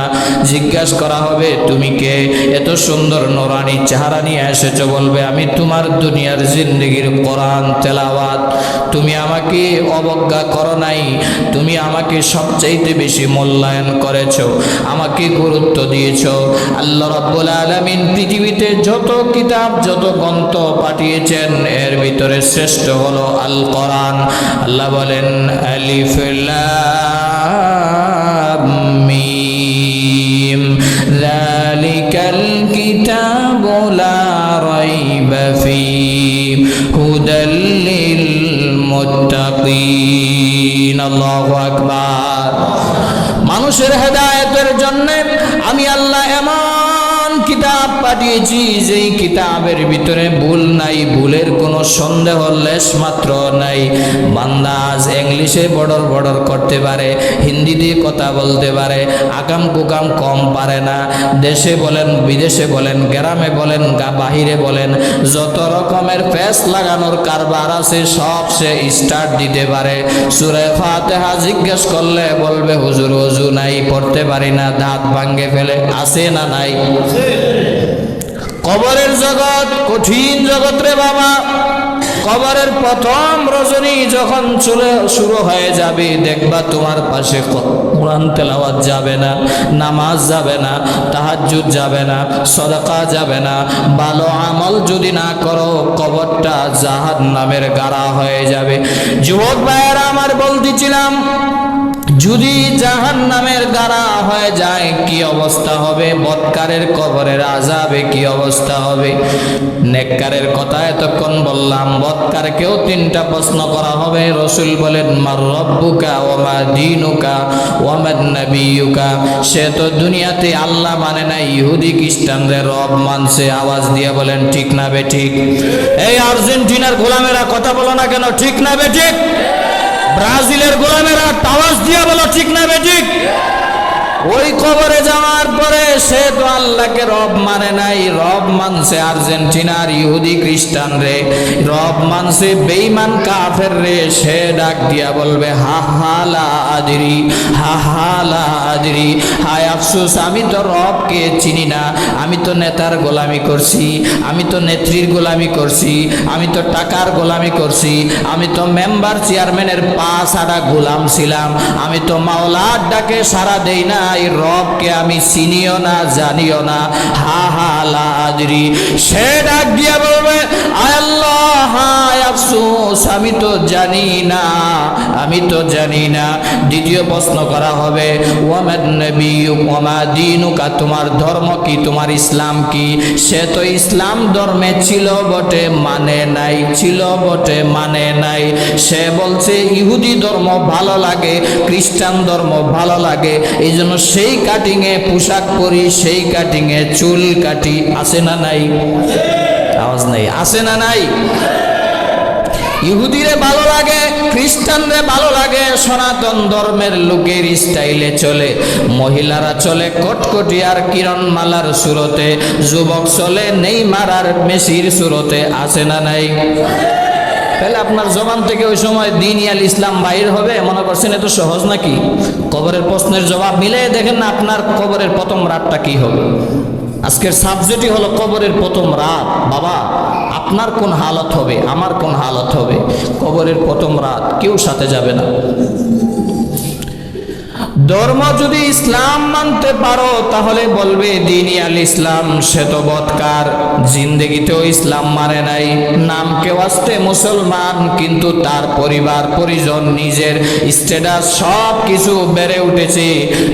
জিজ্ঞাসা করা হবে তুমি কে, এত সুন্দর নোরানি চেহারা নিয়ে এসেছো? বলবে আমি তোমার দুনিয়ার জিন্দেগির কোরআন তেলাওয়াত, তুমি আমাকে অবজ্ঞা করো নাই, তুমি আমাকে সবচাইতে বেশি মূল্যায়ন করেছো, আমাকে গুরুত্ব দিয়েছো। আল্লাহ রাব্বুল আলামিন পৃথিবীতে যত কিতাব যত গ্রন্থ পাঠিয়েছেন এর ভিতরে শ্রেষ্ঠ হলো আল কোরআন। আল্লাহ বলেন আলিফ লাম মিম যালিকাল কিতাবু লা রাইবা ফীহি হুদাল লিল মুত্তাকিন। আল্লাহু আকবার। মানুষের হেদায়েতের জন্য আমি আল্লাহ এমন কিতাব পাঠিয়েছি যেই কিতাবের ভিতরে ভুল নাই, ভুলের কোনো সন্দেহ লেশ মাত্র নাই। বান্দা আজ ইংলিশে বড়র বড়র করতে পারে, হিন্দিতে কথা বলতে পারে, আকাম কুকাম কম পারে না। দেশে বলেন, বিদেশে বলেন, গ্রামে বলেন, বাহিরে বলেন, যত রকমের ফেস লাগানোর কারবার আছে সব সে স্টার্ট দিতে পারে। সূরা ফাতিহা জিজ্ঞেস করলে বলবে হুজুর ওযু নাই, পড়তে পারি না, দাঁত ভাঙে ফেলে। আছে না নাই? কবরের জগৎ কঠিন জগৎ রে বাবা। কবরের প্রথম রজনী যখন শুরু হয়ে যাবে, দেখবা তোমার পাশে কোরআন তেলাওয়াত যাবে না, নামাজ যাবে না, তাহাজ্জুদ যাবে না, সদকা যাবে না। ভালো আমল যদি না করো কবরটা জাহান্নামের গাড়া হয়ে যাবে। যুবক ভাইয়েরা আমার বলতেছিলাম, যদি জাহান্নামের গাড়া হয়ে যায় কি অবস্থা হবে? বদকারের কবরের আযাবে কি অবস্থা হবে? নেককারের কথা এতক্ষণ বললাম, বদকারকেও 3টা প্রশ্ন করা হবে। রাসূল বলেন মার রব্বুকা ওয়া মা দীনুকা ওয়া মান নাবিয়ুকা। সে তো দুনিয়াতে আল্লাহ মানে না, ইহুদি খ্রিস্টানদের রব মানছে। আওয়াজ দিয়ে বলেন ঠিক না বেঠিক? এই আর্জেন্টিনার গোলামেরা কথা বলো না কেন, ঠিক না বেঠিক? ব্রাজিলের গোলামেরা আওয়াজ দিয়ে বলো ঠিক না বেঠিক? ওই কবরে যাওয়ার পরে সে তো আল্লাহকে রব মানে নাই, রব মানছে আর্জেন্টিনার ইহুদি খ্রিস্টান রে, রব মানছে বেঈমান কাফের রে। সে ডাক দিয়া বলবে হা হা লা আদরি, হা হা লা আদরি, হায় আফসোস আমি তো রবকে চিনি না। আমি তো নেতার গোলামি করছি, আমি তো নেত্রীর গোলামি করছি, আমি তো টাকার গোলামি করছি, আমি তো মেম্বার চেয়ারম্যানের পা ছাড়া গোলাম ছিলাম, আমি তো মাওলার ডাকে সাড়া দেই না, এই রবকে আমি চিনিও না জানিও না। হা হা লা আদরি। সে ডাক দিয়া বলবে আয় আল্লাহ, হায় আফসোস আমি তো জানি না, আমি তো জানি না। দ্বিতীয় প্রশ্ন করা হবে ওয়া মান নাবিয়্যুকা ওয়া মা দীনুকা, তোমার ধর্ম কি, তোমার ইসলাম কি? সে তো ইসলাম ধর্মে ছিল বটে মানে নাই, ছিল বটে মানে নাই। সে বলছে ইহুদি ধর্ম ভালো লাগে, খ্রিস্টান ধর্ম ভালো লাগে, এই জন্য সেই কাটিংয়ে পোশাক পরি, সেই কাটিংয়ে চুল কাটি। আছে না নাই? আওয়াজ নাই? আছে না নাই? ইহুদিরে ভালো লাগে, খ্রিস্টানরে ভালো লাগে, সনাতন ধর্মের লোকের স্টাইলে চলে। মহিলারা চলে কটকটি আর কিরণমালার সুরতে, যুবক চলে নেইমার আর মেসির সুরতে। আছে না নাই? তাহলে আপনার জবান থেকে ওই সময় দ্বীন আল ইসলাম বাইর হবে, মনে করছেন এত সহজ নাকি? কবরের প্রশ্নের জবাব মিলে দেখেন না আপনার কবরের প্রথম রাতটা কি হবে। আজকের সাবজেক্টই হলো কবরের প্রথম রাত। বাবা, আপনার কোন হালত হবে, আমার কোন হালত হবে? কবরের প্রথম রাত কেউ সাথে যাবে না। ধর্ম যদি ইসলাম মানতে পারো তাহলে বলবে দ্বীন আল ইসলাম। সে তো বদকার, জিন্দেগিতেও ইসলাম মানে নাই, নামকে ওয়াস্তে মুসলমান, কিন্তু তার পরিবার পরিজন নিজের স্ট্যাটাস সব কিছু বেড়ে উঠেছে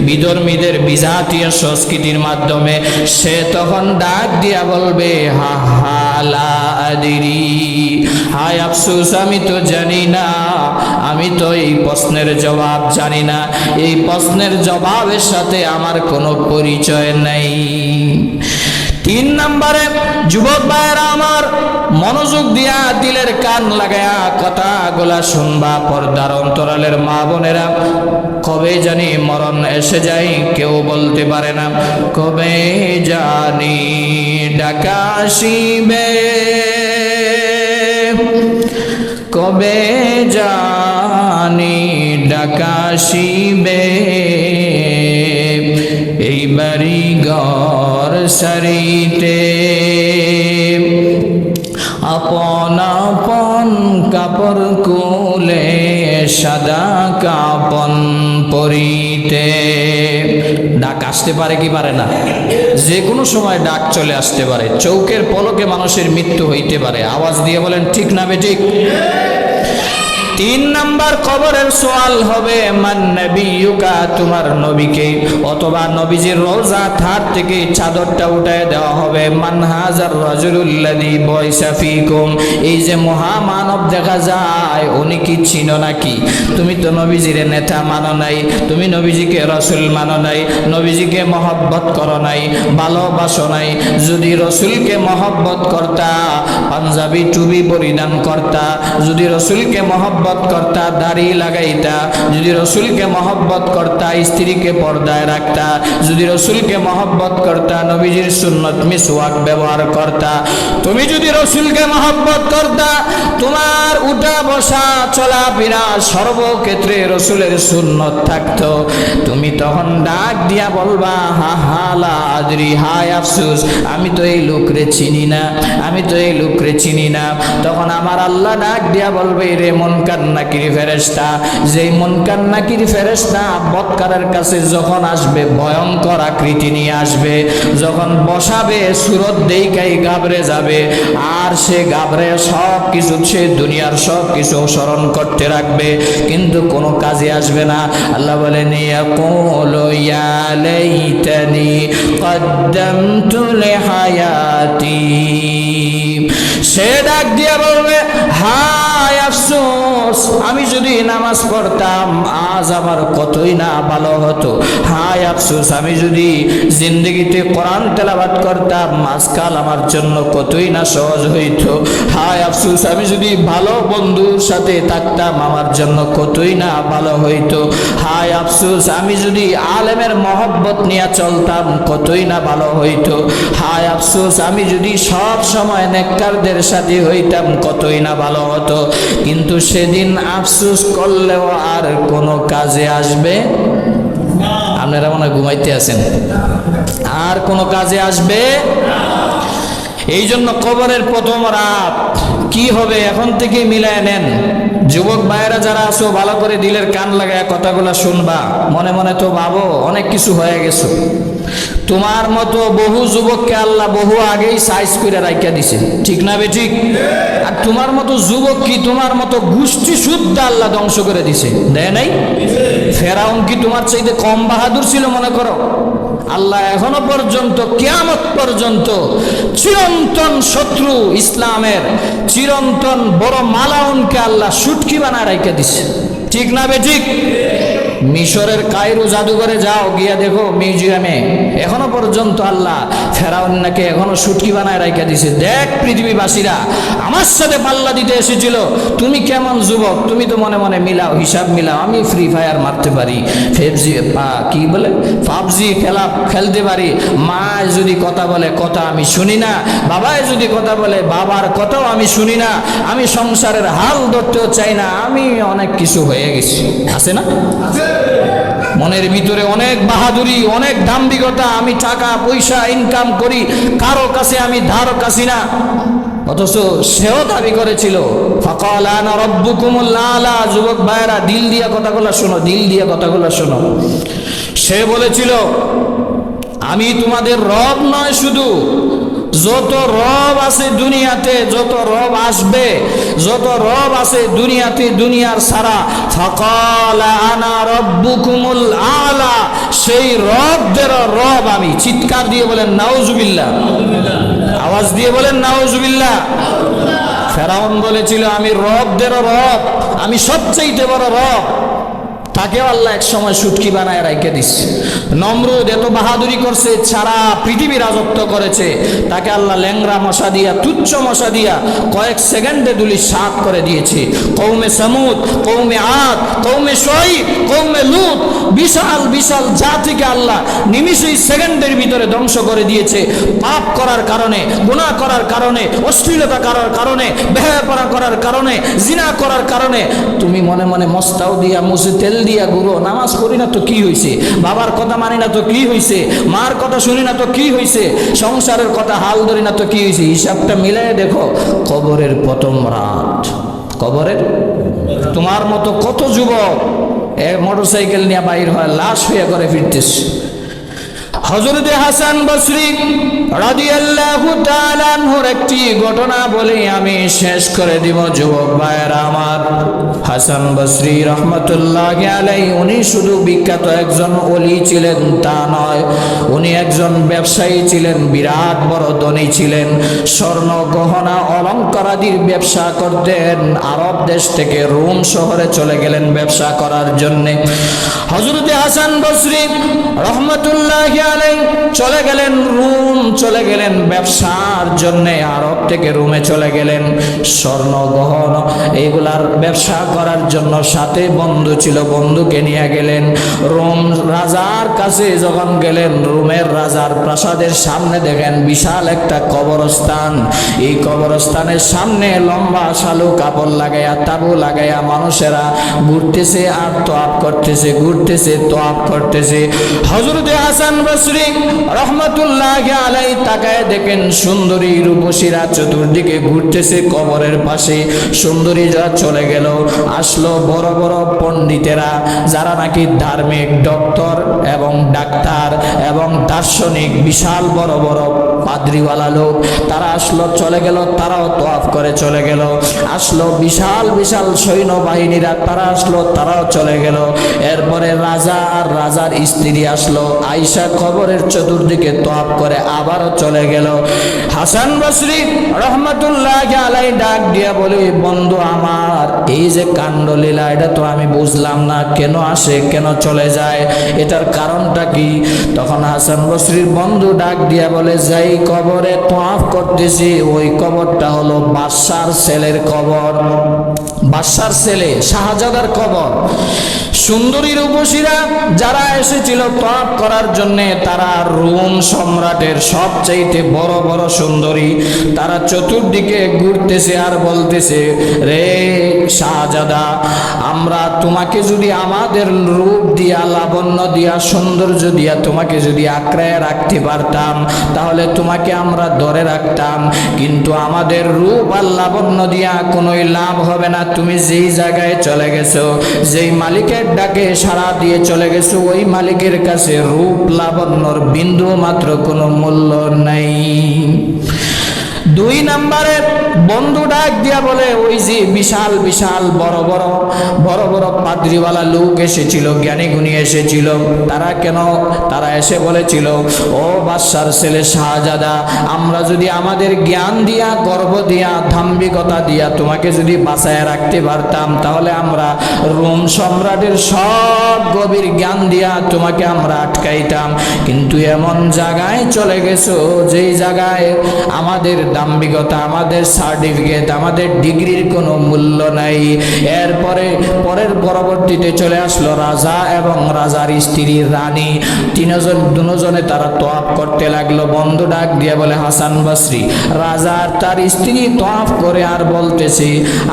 বিধর্মীদের বিজাতীয় সংস্কৃতির মাধ্যমে। সে তখন ডাক দিয়া বলবে হা হা লা আদরি, হায় আফসোস আমি তো জানি না, আমি তো এই প্রশ্নের জবাব জানি না, এই প্রশ্নের জবাবের সাথে আমার কোনো পরিচয় নাই। 3 নম্বরে যুবক ভাইয়েরা আমার, মনোযোগ দিয়া দিলের কান লাগায়া কথাগুলা শুনবা। পর্দার অন্তরালের মা বোনেরা, কবে জানি মরণ এসে যায় কেউ বলতে পারে না। কবে জানি ডাকা আসিবে, কবে জানি ডাকা আসিবে, এই বাড়ি ঘর সারিতে আপন আপন কাপড় কুলে সাদা কাপন পরিতে। ডাক আসতে পারে কি পারে না? যে কোনো সময় ডাক চলে আসতে পারে। চৌকের পলকে মানুষের মৃত্যু হইতে পারে। আওয়াজ দিয়ে বলেন ঠিক না বেঠিক? 3 নাম্বার কবরের সওয়াল হবে, মান নবিয়ুকা, তোমার নবীকে, অথবা নবীজির রওজা থার থেকে চাদরটা উঠায় দেওয়া হবে। মান হাজার রাজুলুল্লাযী বয়সা ফীকুম, এই যে মহামানব দেখা যায় উনি কি চিনো নাকি? তুমি তো নবীজির নেতা মানো নাই, তুমি নবীজিকে রাসূল মানো নাই, নবীজিকে মহব্বত করো নাই, ভালোবাসো নাই। যদি রাসূলকে মহব্বত করতা পাঞ্জাবি টুপি পরিধান করতা, যদি রাসূলকে মহব্বত করতা দাড়ি লাগাইতা, যদি রাসূলকে মহব্বত করতা স্ত্রীকে পর্দায় রাখতা, যদি রাসূলকে মহব্বত করতা নবীজির সুন্নত মিসওয়াক ব্যবহার করতা, তুমি যদি রাসূলকে মহব্বত করতা তোমার উঠা বসা চলাফেরা সর্বক্ষেত্রে রাসূলের সুন্নত থাকতো, তুমি তখন ডাক দিয়া বলবা হা হা লা আদরি, হায় আফসোস আমি তো এই লোকরে চিনি না, আমি তো এই লোকরে চিনি না। তখন আমার আল্লাহ ডাক দিয়া বলবে, রে মুনকার নাকির ফেরেশতা, যেই মুনকার নাকির ফেরেশতা বদকারের কাছে যখন আসবে ভয়ঙ্কর আকৃতি নিয়ে আসবে, যখন বসাবে সুরত দেইকাই গাবরে যাবে, আর সে গাবরে সব কিছু, সে দুনিয়ার সব কিছু স্মরণ করতে রাখবে কিন্তু কোনো কাজে আসবে না। আল্লাহ বলেন ইয়াকুলু ইয়া লাইতানি কদ্দামতু লিহায়াতি, সে ডাক দিয়া বলবে হায় আফসোস আমি যদি নামাজ পড়তাম আজ আমার কতই না ভালো হতো, হায় আফসোস আমি যদি জিন্দগিতে কোরআন তেলাওয়াত করতাম আজকাল আমার জন্য কতই না সহজ হইতো, হায় আফসোস আমি যদি ভালো বন্ধুর সাথে থাকতাম আমার জন্য কতই না ভালো হইতো, হায় আফসোস আমি যদি আলেমের মহব্বত নিয়ে চলতাম কতই না ভালো হইতো, হায় আফসোস আমি যদি সব সময় নেককারদের সাথে হইতাম কতই না ভালো হতো। কিন্তু সেদিন আফসোস করলেও আর কোনো কাজে আসবে না। আপনারা মনে ঘুমাইতে আছেন, আর কোনো কাজে আসবে না। এই জন্য কবরের প্রথম রাত কি হবে এখন থেকে মিলায় নেন। যুবক ভাইয়েরা যারা আছো ভালো করে দিলের কান লাগায় কথাগুলো শুনবা। মনে মনে তো ভাবো অনেক কিছু হয়ে গেছো, তোমার মতো বহু যুবককে আল্লাহ বহু আগেই সাইজ করে রাখিয়া দিছে, ঠিক না বে ঠিক? আর তোমার মতো যুবক কি তোমার মতো গোষ্ঠী শুদ্ধ আল্লাহ ধ্বংস করে দিছে, দেয় নাই? ফেরাউন কি তোমার চাইতে কম বাহাদুর ছিল মনে করো? আল্লাহ এখনো পর্যন্ত কিয়ামত পর্যন্ত চিরন্তন শত্রু ইসলামের চিরন্তন বড় মালাউনকে আল্লাহ সুটকি বানায় রাইখা দিছে, ঠিক না বে ঠিক? মিশরের কায়রো জাদুঘরে যাও, গিয়া দেখো মিউজিয়ামে এখনো পর্যন্ত আল্লাহ ফেরাউনকে এখনো সুটকি বানায় রাইখা দিছে। দেখ পৃথিবীবাসীরা আমার সাথে পাল্লা দিতে এসেছিল, তুমি কেমন যুবক, তুমি তো মনে মনে মিলাও, হিসাব মিলাও, আমি ফ্রি ফায়ার মারতে পারি, কি বলে পাবজি খেলতে পারি, মা যদি কথা বলে কথা আমি শুনি না, বাবায় যদি কথা বলে বাবার কথাও আমি শুনি না, আমি সংসারের হাল ধরতেও চাই না, আমি অনেক কিছু হয়ে গেছি, আছে না? মনের ভিতরে অনেক বাহাদুরি, অনেক দাম্ভিকতা, আমি টাকা পয়সা ইনকাম করি, কারো কাছে আমি ধারও কাছি না। অথচ সেও দাবি করেছিল ফাকাল আনা রাব্বুকুমুল আলা। যুবক ভাইরা দিল দিয়া কথাগুলো শোনো, দিল দিয়া কথাগুলো শোনো। সে বলেছিল আমি তোমাদের রব নয়, শুধু যত রব আছে দুনিয়াতে, যত রব আসবে, যত রব আছে দুনিয়াতে, দুনিয়ার সারা, ফাকাল আনা রাব্বুকুমুল আলা, সেই রবদের রব আমি। চিৎকার দিয়ে বলেন নাউজুবিল্লাহ, আওয়াজ দিয়ে বলেন নাউজুবিল্লাহ। ফেরাউন বলেছিল আমি রবদেরও রব, আমি সবচেয়ে বড় রব। তাকেও আল্লাহ এক সময় সুটকি বানায় রাইখে দিচ্ছে। নমরুদ এত বাহাদুরি করছে, সারা পৃথিবী রাজত্ব করেছে, তাকে আল্লাহ ল্যাংরা মশা দিয়া, তুচ্ছ মশা দিয়া কয়েক সেকেন্ডে দুলি শাক করে দিয়েছে। কৌমে সামুদ, কৌমে আদ, কৌমে শুআয়ব, কৌমে লূত, বিশাল বিশাল জাতিকে আল্লাহ নিমিষেই সেকেন্ডের ভিতরে ধ্বংস করে দিয়েছে। পাপ করার কারণে, গুনাহ করার কারণে, অশ্লীলতা করার কারণে, বেহায়াপনা করার কারণে, জিনা করার কারণে। তুমি মনে মনে মস্তাও দিয়া, মুছে তেল দিয়া গুরু, নামাজ পড়ি না তো কি হয়েছে, বাবার কথা মানি না তো কি হয়েছে, মার কথা শুনি না তো কি হয়েছে, সংসারের কথা হাল ধরি না তো কি হয়েছে। হিসাবটা মিলাই দেখো, কবরের প্রথম রাত, কবরের। তোমার মতো কত যুবক মোটরসাইকেল নিয়ে বাইর হয়, লাশ হয়ে করে ফিরতেছে। হযরত হাসান বসরি রাদিয়াল্লাহু তাআলা আনহুর একটি ঘটনা বলে আমি শেষ করে দিব যুবক ভাইয়েরা আমার। হাসান বসরি রাহমাতুল্লাহি আলাইহি উনি শুধু বিখ্যাত একজন ওলি ছিলেন তা নয়, উনি একজন ব্যবসায়ী ছিলেন, বিরাট বড় ধনী ছিলেন। স্বর্ণ গহনা অলংকারাদির ব্যবসা করতেন। আরব দেশ থেকে রোম শহরে চলে গেলেন ব্যবসা করার জন্য। হযরত হাসান বসরি রাহমাতুল্লাহি আলাইহি চলে গেলেন রোম, চলে গেলেন ব্যবসার জন্য। আরব থেকে রোমে চলে গেলেন, স্বর্ণ গহনা এগুলার ব্যবসা করার জন্য। সাথে বন্ধু ছিল, বন্ধুকে নিয়ে গেলেন। রোম রাজার কাছে যখন গেলেন, রোমের রাজার প্রাসাদের সামনে দেখেন বিশাল একটা কবরস্থান। এই কবরস্থানের সামনে লম্বা শালু কাপড় লাগাইয়া, তাবু লাগাইয়া মানুষেরা ঘুরতেছে আর তোয়াফ করতেছে, ঘুরতেছে তোয়াফ করতেছে। হযরত হাসান বসরি রাহমাতুল্লাহি আলাইহি তাকায় দেখেন সুন্দরী রূপসীরা চতুর্দিকে ঘুরতেছে কবরের পাশে। সুন্দরীরা চলে গেল, আসলো বড় বড় পণ্ডিতেরা, যারা নাকি ধার্মিক, ডক্টর এবং ডাক্তার এবং দার্শনিক, বিশাল বড় বড় পাদ্রিওয়ালা লোক, তারা আসলো, চলে গেল, তারাও তোয়াফ করে চলে গেল। আসলো বিশাল বিশাল সৈন্যবাহিনীরা, তারা আসলো, তারাও চলে গেল। এরপরে রাজা আর রাজার স্ত্রী আসলো, আয়েশা কবরের চতুর্দিকে তোয়াফ করে আবারও চলে গেল। হাসান বসরি রাহমাতুল্লাহি আলাইহি ডাক দিয়া বলে, বন্ধু আমার, এই যে কাণ্ডলীলা, এটা তো আমি বুঝলাম না, কেন আসে কেন চলে যায়, এটার কারণটা কি? তখন হাসান বসরির বন্ধু ডাক দিয়া বলে, যাই কবরে তোয়াফ করতেছি ওই কবরটা হলো বাদশার ছেলের কবর, বাদশার ছেলে শাহজাদার কবর। সুন্দরী রূপসীরা যারা এসেছিল তোয়াফ করার জন্য, তারা রোম সম্রাটের সবচাইতে বড় বড় সুন্দরী, তারা চতুর্দিকে ঘুরতেছে আর বলতেছে, রে শাহজাদা, আমরা তোমাকে যদি আমাদের রূপ দিয়া, লাবণ্য দিয়া, সৌন্দর্য দিয়া তোমাকে যদি আঁকড়ায় রাখতে পারতাম, তাহলে তোমাকে আমরা ধরে রাখতাম। কিন্তু আমাদের রূপ আর লাবণ্য দিয়া কোনোই লাভ হবে না। তুমি যেই জায়গায় চলে গেছো, যেই মালিকের ডাকে সাড়া দিয়ে চলে গেছো, ওই মালিকের কাছে রূপ লাবণ্যর বিন্দু মাত্র কোনো মূল্য নাই। দুই নম্বরে বন্ধু ডাক দিয়া বলে, ওই যে বিশাল বিশাল বড় বড় বড় বড় পাদ্রিওয়ালা লোক এসেছিল, জ্ঞানী গুণী এসেছিল, তারা কেন? তারা এসে বলেছিল, ও বাদশার ছেলে শাহজাদা, আমরা যদি আমাদের জ্ঞান দিয়া, গর্ব দিয়া, ধাম্বিকতা দিয়া তোমাকে যদি বাঁচায় রাখতে পারতাম, তাহলে আমরা রোম সম্রাটের সব গভীর জ্ঞান দিয়া তোমাকে আমরা আটকাইতাম। কিন্তু এমন জায়গায় চলে গেছো, যেই জায়গায় আমাদের দাম্ভিকতা, আমাদের সার্টিফিকেট, আমাদের ডিগ্রির কোনো মূল্য নাই। এরপরে পরবর্তীতে চলে আসলো রাজা এবং রাজার স্ত্রী রানী, দুজনে তারা তোয়াফ করতে লাগলো। বন্ধু ডাক দিয়ে বলে, হাসান বসরি, রাজা আর তার স্ত্রী তোয়াফ করে আর বলতেছে,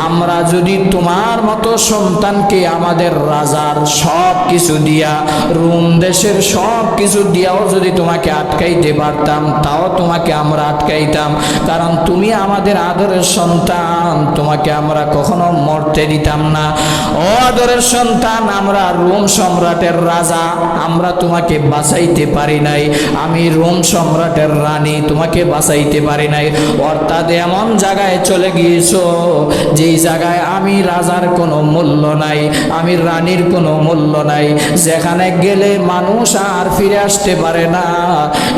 আমরা যদি তোমার মতো সন্তানকে আমাদের রাজার সব কিছু দিয়া, রোম দেশের সব কিছু দিয়াও যদি তোমাকে আটকাইতে পারতাম, তাও তোমাকে আমরা আটকাইতাম, কারণ তুমি আমাদের আদরের সন্তান, তোমাকে আমরা কখনো মরতে দিতাম না। ও আদরের সন্তান, আমরা রোম সম্রাটের রাজা, আমরা তোমাকে বাঁচাইতে পারি নাই। আমি রোম সম্রাটের রানী, তোমাকে বাঁচাইতে পারি নাই। অর্থাৎ এমন জায়গায় চলে গিয়েছো, যেই জায়গায় আমি রাজার কোনো মূল্য নাই, আমি রানীর কোনো মূল্য নাই, যেখানে গেলে মানুষ আর ফিরে আসতে পারে না।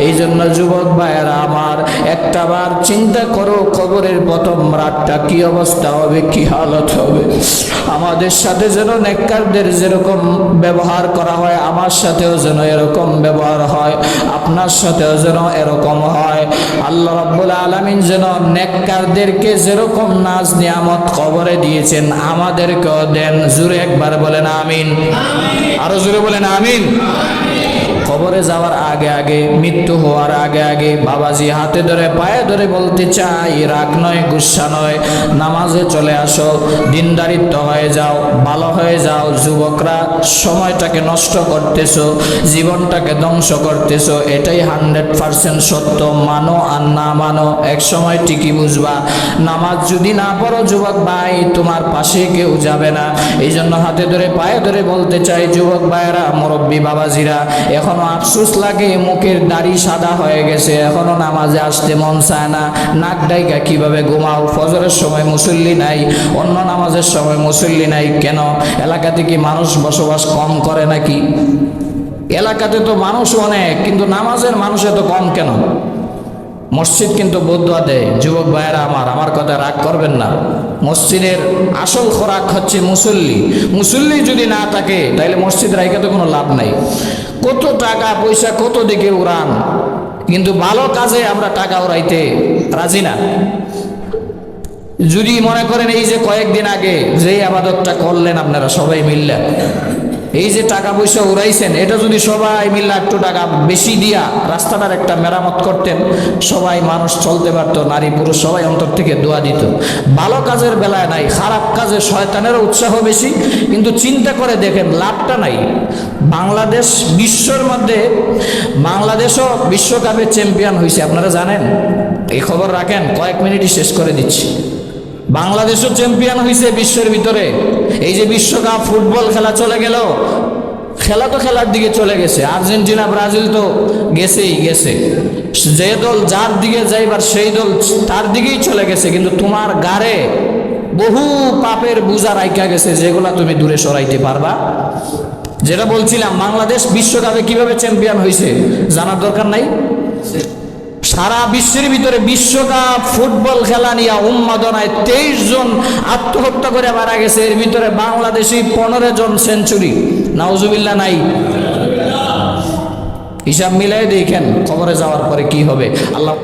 এই জন্য যুবক ভাইয়েরা আমার, একটাবার চিন্তা চিন্তা করো কবরের প্রথম রাতটা কি অবস্থা হবে, কি হালত হবে। আমাদের সাথে যেন নেককারদের যেরকম ব্যবহার করা হয়, আমার সাথেও যেন এরকম ব্যবহার হয়, আপনার সাথেও যেন এরকম হয়। আল্লাহ রাব্বুল আলামিন যেন নেককারদেরকে যেরকম নাজ নিয়ামত কবরে দিয়েছেন আমাদেরকেও দেন। জোরে একবার বলেন আমিন। আরো জোরে বলেন আমিন। কবরে যাওয়ার আগে আগে, মৃত্যু হওয়ার আগে আগে বাবাজি হাতে ধরে পায়ে ধরে বলতে চাই, রাগ নয়, গুসা নয়, নামাজে চলে আসো, দিনদারিত্ব হয়ে যাও, ভালো হয়ে যাও। যুবকরা সময়টাকে নষ্ট করতেছো, জীবনটাকে ধ্বংস করতেছো, এটাই 100% সত্য। মানো আর না মানো, এক সময় ঠিকই বুঝবা। নামাজ যদি না পড়ো যুবক ভাই, তোমার পাশে কেউ যাবে না। এই জন্য হাতে ধরে পায়ে ধরে বলতে চাই, যুবক ভাইয়েরা, মুরব্বী বাবাজিরা, এখনো আফসোস লাগে মুখের দাড়ি সাদা হয়ে গেছে, এখনো নামাজে আসতে মন চায় না। নাক ডাইকা কিভাবে ঘুমাও? ফজরের সময় মুসল্লি নাই, অন্য নামাজের সময় মুসল্লি নাই। কেন? এলাকাতে কি মানুষ বসবাস কম করে নাকি? এলাকাতে তো মানুষ অনেক, কিন্তু নামাজের মানুষ এত কম কেন? মসজিদ কিন্তু বদুয়া দেয়। যুবক ভাইয়েরা আমার কথা রাগ করবেন না। মসজিদের আসল খোরাক হচ্ছে মুসল্লি। মুসল্লি যদি না থাকে তাহলে মসজিদ রাইখা তো কোনো লাভ নাই। কত টাকা পয়সা কত দিকে উড়ান, কিন্তু ভালো কাজে আমরা টাকা উড়াইতে রাজি না। যদি মনে করেন এই যে কয়েকদিন আগে যেই আবাদতটা করলেন আপনারা সবাই মিললেন, এই যে টাকা পয়সা উড়াইছেন, এটা যদি সবাই মিলে একটু টাকা বেশি দিয়া রাস্তাটার একটা মেরামত করতেন, সবাই মানুষ চলতে পারতো, নারী পুরুষ সবাই অন্তর থেকে দোয়া দিত। ভালো কাজের বেলায় নাই, খারাপ কাজে শয়তানেরও উৎসাহ বেশি, কিন্তু চিন্তা করে দেখেন লাভটা নাই। বাংলাদেশ বিশ্বর মধ্যে, বাংলাদেশও বিশ্বকাপের চ্যাম্পিয়ন হয়েছে, আপনারা জানেন? এই খবর রাখেন, কয়েক মিনিটই শেষ করে দিচ্ছি। বাংলাদেশও চ্যাম্পিয়ন হয়েছে বিশ্বের ভিতরে। এই যে বিশ্বকাপ ফুটবল খেলা চলে গেল, খেলা তো খেলার দিকে চলে গেছে। আর্জেন্টিনা ব্রাজিল তো গেছেই গেছে, যে দল যার দিকে যাইবার সেই দল তার দিকেই চলে গেছে। কিন্তু তোমার গাড়ে বহু পাপের বোঝা রাইখা গেছে, যেগুলা তুমি দূরে সরাইতে পারবা। যেটা বলছিলাম, বাংলাদেশ বিশ্বকাপে কিভাবে চ্যাম্পিয়ন হয়েছে জানার দরকার নাই? সারা বিশ্বের ভিতরে বিশ্বকাপ ফুটবল খেলা নিয়ে উন্মাদনায় 23 জন আত্মহত্যা করে মারা গেছে, এর ভিতরে বাংলাদেশি 15 জন সেঞ্চুরি। নাউজুবিল্লাহ নাই? হিসাব মিলাই দেখেন কবরে যাওয়ার পরে কি হবে। আল্লাহ